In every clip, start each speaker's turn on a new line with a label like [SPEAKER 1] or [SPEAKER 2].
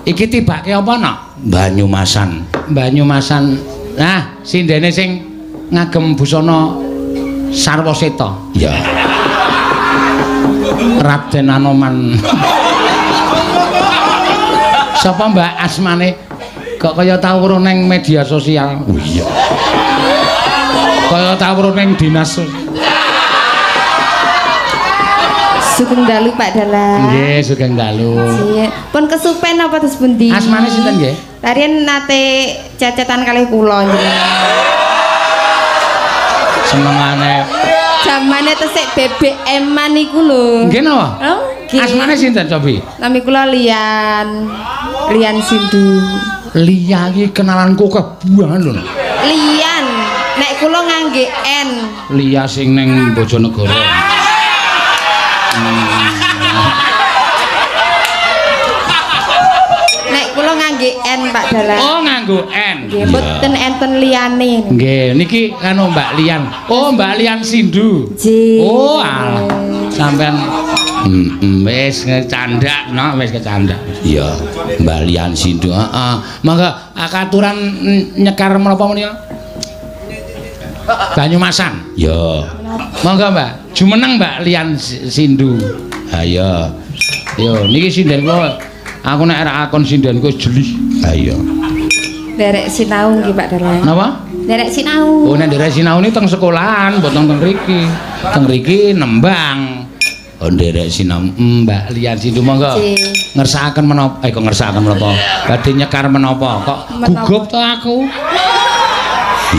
[SPEAKER 1] Iki tibake apa nak?
[SPEAKER 2] Banyumasan.
[SPEAKER 1] Banyumasan. Nah, sindene sing ngagem busana Sarwaseta.
[SPEAKER 2] Ya.
[SPEAKER 1] Raden Anoman. Sapa Mbak asmane? Kok kaya tau weruh ning media sosial.
[SPEAKER 2] Oh iya.
[SPEAKER 1] Kaya tau weruh ning dinas.
[SPEAKER 3] Sugeng dalu Pak Dalang.
[SPEAKER 1] Nggih, sugeng dalu.
[SPEAKER 3] Nggih. Pun kesupen apa terus pundi?
[SPEAKER 1] Asmane sinten nggih?
[SPEAKER 3] Tarian nate cecetan kalih kula njenengan.
[SPEAKER 1] Senengane.
[SPEAKER 3] Zamane tesik BBM-an niku lho.
[SPEAKER 1] Nggih napa?
[SPEAKER 3] Oh, nggih.
[SPEAKER 1] Asmane sinten Cobi?
[SPEAKER 3] Nami kula Lian. Lian Sindu.
[SPEAKER 1] Lia iki kenalanku kebuangan lho.
[SPEAKER 3] Lian. Nek kula ngangge N.
[SPEAKER 1] Lia sing ning Bojonegoro.
[SPEAKER 3] Nek kula ngangge N Pak Dalang.
[SPEAKER 1] Oh, nganggo N.
[SPEAKER 3] Nggih, mboten enten liyane.
[SPEAKER 1] Nggih, niki anu Mbak Lian. Oh, Mbak Lian Sindu.
[SPEAKER 3] Nggih.
[SPEAKER 1] Oh, alah. Sampean wis kecandak, no, wis kecandak.
[SPEAKER 2] Iya, Mbak Lian Sindu.
[SPEAKER 1] Heeh. Mangga akaturan nyekar menapa menika? Banyumasan.
[SPEAKER 2] Ya.
[SPEAKER 1] Mangga Mbak, jumeneng Mbak Lian Sindu.
[SPEAKER 2] Ayo.
[SPEAKER 1] Yo, niki sinden kula. Aku nek arek akon sindenku jeli.
[SPEAKER 2] Ayo.
[SPEAKER 3] Derek sinau nggih Pak Dalang.
[SPEAKER 1] Napa?
[SPEAKER 3] Derek sinau.
[SPEAKER 1] Oh, nek nderek sinau ni teng sekolahan, mboten teng mriki. Teng mriki nembang.
[SPEAKER 2] Oh, nderek sinau.
[SPEAKER 1] Mbak Lian Sindu monggo. Ngersakaken menapa? Kok ngersakaken menapa? Badhe nyekar menapa? Kok gugup to aku?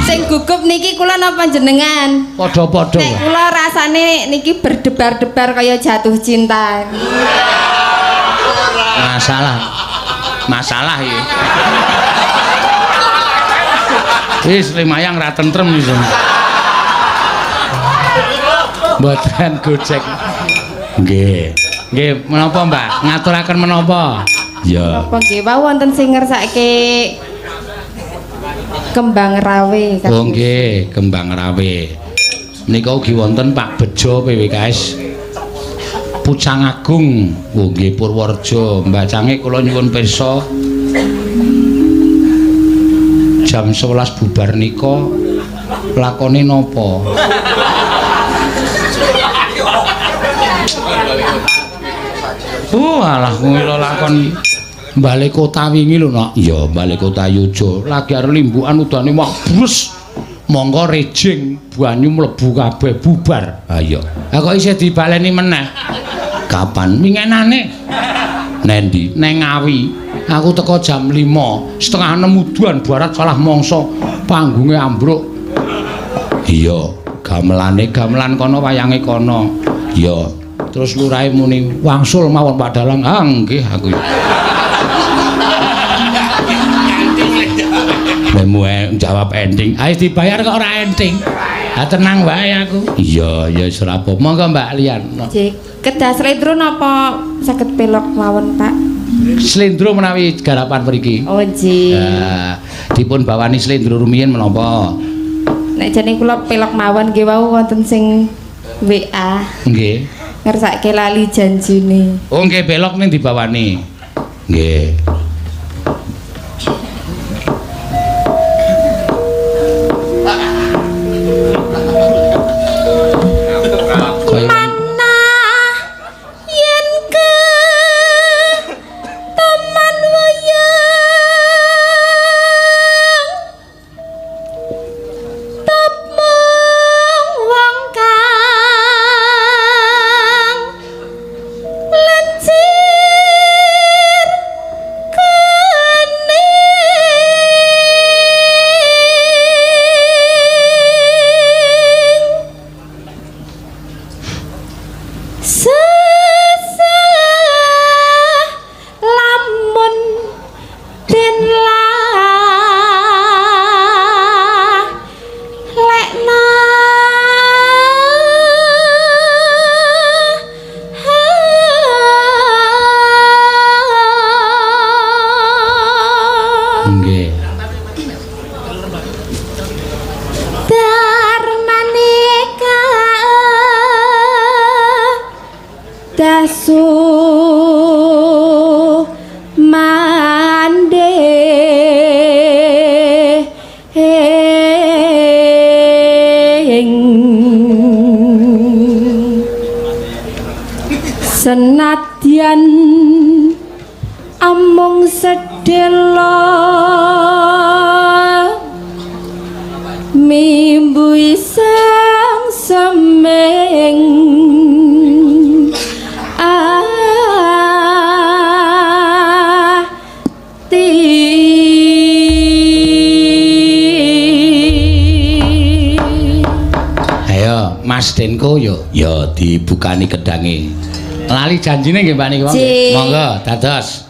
[SPEAKER 3] Sing gugup niki kula napa jenengan?
[SPEAKER 1] Padha-padha.
[SPEAKER 3] Nek kula rasane niki berdebar-debar kaya jatuh cinta.
[SPEAKER 1] Masalah iki. Wis limayang ra tentrem iso. Mboten gojek.
[SPEAKER 2] Nggih.
[SPEAKER 1] Nggih, menapa Mbak? Ngaturaken menapa?
[SPEAKER 2] Ya.
[SPEAKER 3] Apa nggih wau wonten sing ngersake kembang rawe kan.
[SPEAKER 1] Oh nggih, kembang rawe. Nika ugi wonten Pak Bejo PWKS Pucang Agung. Oh nggih Purworejo. Mbak Cange kula nyuwun pirsa jam 11 bubar nika lakone napa? Alah kuwi lakon balik kota wingi lho nak.
[SPEAKER 2] Ya, balik kota Yojo.
[SPEAKER 1] Lagi arep limbukan udane wah brus. Monggo rejing banyu mlebu kabeh bubar.
[SPEAKER 2] Ayo.
[SPEAKER 1] Lah kok isih dibaleni meneh?
[SPEAKER 2] Kapan?
[SPEAKER 1] Wingenane
[SPEAKER 2] Nendi?
[SPEAKER 1] neng Ngawi. Aku teko jam 5, setengah 6 udan barat salah mangsa panggunge ambruk.
[SPEAKER 2] Iya,
[SPEAKER 1] Gamelan kono wayange kono.
[SPEAKER 2] iya.
[SPEAKER 1] Terus lurahe muni wangsul mawon Pak Dalang. Ah nggih aku. Memu jawab ending. Ayo dibayar kok ora ending. Ha tenang wae aku.
[SPEAKER 2] Iya, ya wis ora apa-apa.
[SPEAKER 1] Monggo Mbak Lian.
[SPEAKER 3] Nggih, kedah slendro napa saged pelok mawon Pak?
[SPEAKER 1] Slendro menawi garapan mriki.
[SPEAKER 3] Oh nggih.
[SPEAKER 1] Dipun bawani slendro rumiyin menapa?
[SPEAKER 3] Nek jane kula pelok mawon nggih wau wonten sing WA.
[SPEAKER 1] Nggih.
[SPEAKER 3] Ngersake lali janjine.
[SPEAKER 1] Oh nggih belok ning dibawani.
[SPEAKER 2] Nggih.
[SPEAKER 3] Dasu ma sedelo mimbu sang semeng
[SPEAKER 1] Mas Denko yo dibukani gedange. Lali janjine nggih Pak niku. Monggo dados.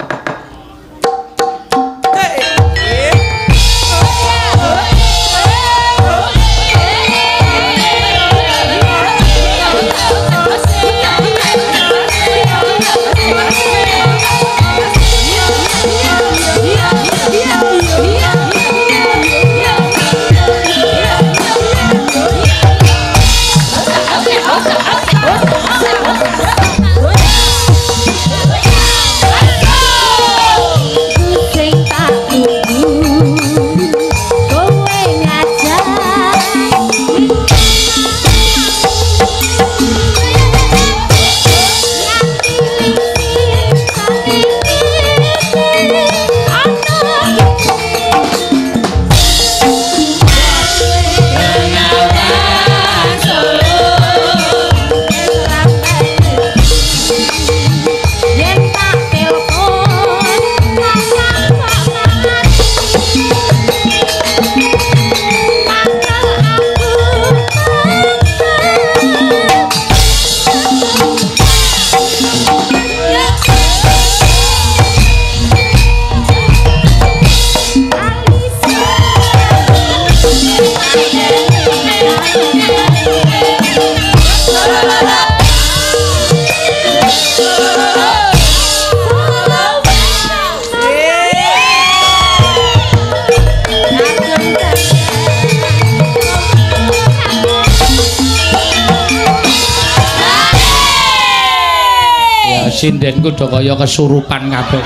[SPEAKER 1] Sindenku do kaya kesurupan kabeh.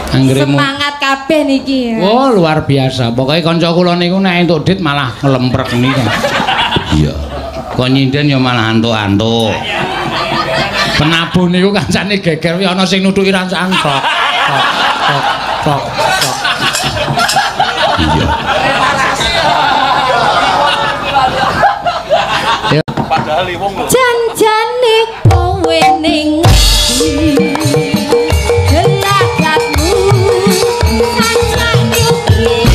[SPEAKER 3] Semangat kabeh niki.
[SPEAKER 1] Oh, luar biasa. Pokoke kanca kula niku nek entuk dit malah ngelemprek niku. Iya. Kok nyinden ya malah antuk-antuk. Penabuh niku kancane geger ya ana sing nutuki rancang tok. Tok. Iya. Padahal wong lho.
[SPEAKER 3] Janjane kowe ning gelagatmu sancang yuki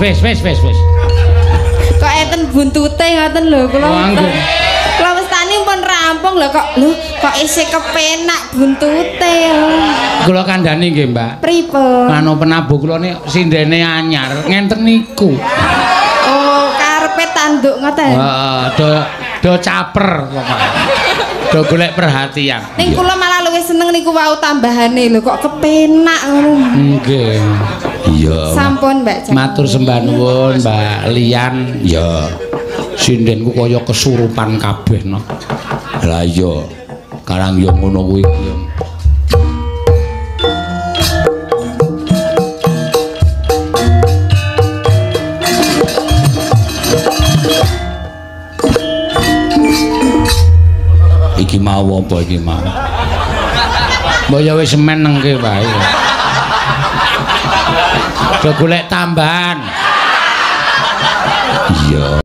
[SPEAKER 3] Kok enten buntute ngoten lho kula. Kula wastani pun rampung lho kok isih kepenak buntute.
[SPEAKER 1] Kula kandhani nggih, Mbak.
[SPEAKER 3] Pripun?
[SPEAKER 1] Anu penabuh kula nih sindene anyar ngenten niku.
[SPEAKER 3] Oh, karepe tanduk ngoten.
[SPEAKER 1] Heeh, do caper pokoke. Do golek perhatian.
[SPEAKER 3] Ning kula malah luwih seneng niku wau tambahane lho kok kepenak ngono.
[SPEAKER 1] Nggih.
[SPEAKER 2] Iya.
[SPEAKER 3] Sampun, Mbak.
[SPEAKER 1] Matur sembah nuwun, Mbak Lian.
[SPEAKER 2] Ya.
[SPEAKER 1] Sindenku kaya kesurupan kabeh no.
[SPEAKER 2] Lah iya. Karang yo ngono kuwi yo. Iki mau apa iki mau?
[SPEAKER 1] Mbok ya wis semen nengke wae. Do golek tambahan.
[SPEAKER 2] Iya.